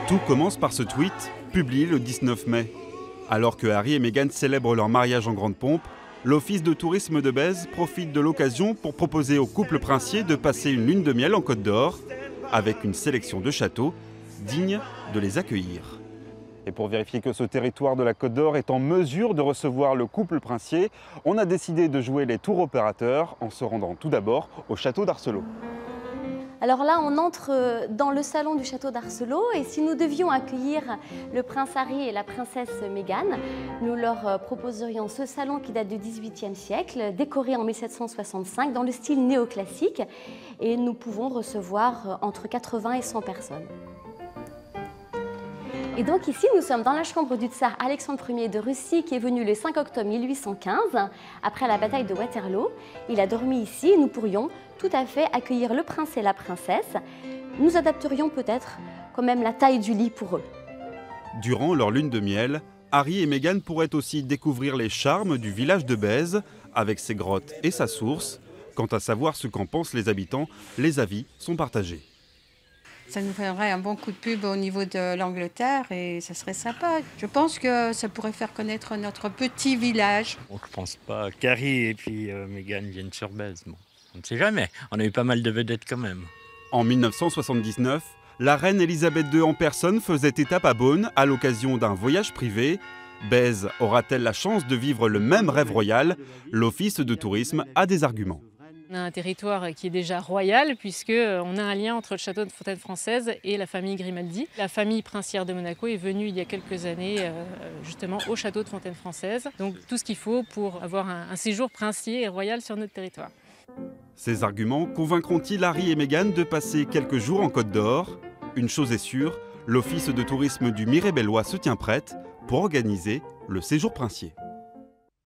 Tout commence par ce tweet, publié le 19 mai. Alors que Harry et Meghan célèbrent leur mariage en grande pompe, l'Office de tourisme de Bèze profite de l'occasion pour proposer au couple princier de passer une lune de miel en Côte d'Or, avec une sélection de châteaux dignes de les accueillir. Et pour vérifier que ce territoire de la Côte d'Or est en mesure de recevoir le couple princier, on a décidé de jouer les tours opérateurs en se rendant tout d'abord au château d'Arcelot. Alors là, on entre dans le salon du château d'Arcelot et si nous devions accueillir le prince Harry et la princesse Meghan, nous leur proposerions ce salon qui date du XVIIIe siècle, décoré en 1765 dans le style néoclassique et nous pouvons recevoir entre 80 et 100 personnes. Et donc ici, nous sommes dans la chambre du tsar Alexandre Ier de Russie qui est venu le 5 octobre 1815, après la bataille de Waterloo. Il a dormi ici et nous pourrions tout à fait accueillir le prince et la princesse. Nous adapterions peut-être quand même la taille du lit pour eux. Durant leur lune de miel, Harry et Meghan pourraient aussi découvrir les charmes du village de Bèze, avec ses grottes et sa source. Quant à savoir ce qu'en pensent les habitants, les avis sont partagés. Ça nous ferait un bon coup de pub au niveau de l'Angleterre et ça serait sympa. Je pense que ça pourrait faire connaître notre petit village. Bon, je pense pas qu'Harry et puis Meghan viennent sur Bèze. Bon, on ne sait jamais. On a eu pas mal de vedettes quand même. En 1979, la reine Elisabeth II en personne faisait étape à Beaune à l'occasion d'un voyage privé. Bèze aura-t-elle la chance de vivre le même rêve royal? L'Office de tourisme a des arguments. On a un territoire qui est déjà royal puisqu'on a un lien entre le château de Fontaine-Française et la famille Grimaldi. La famille princière de Monaco est venue il y a quelques années justement au château de Fontaine-Française. Donc tout ce qu'il faut pour avoir un séjour princier et royal sur notre territoire. Ces arguments convaincront-ils Harry et Meghan de passer quelques jours en Côte d'Or? Une chose est sûre, l'Office de tourisme du Mirébellois se tient prête pour organiser le séjour princier.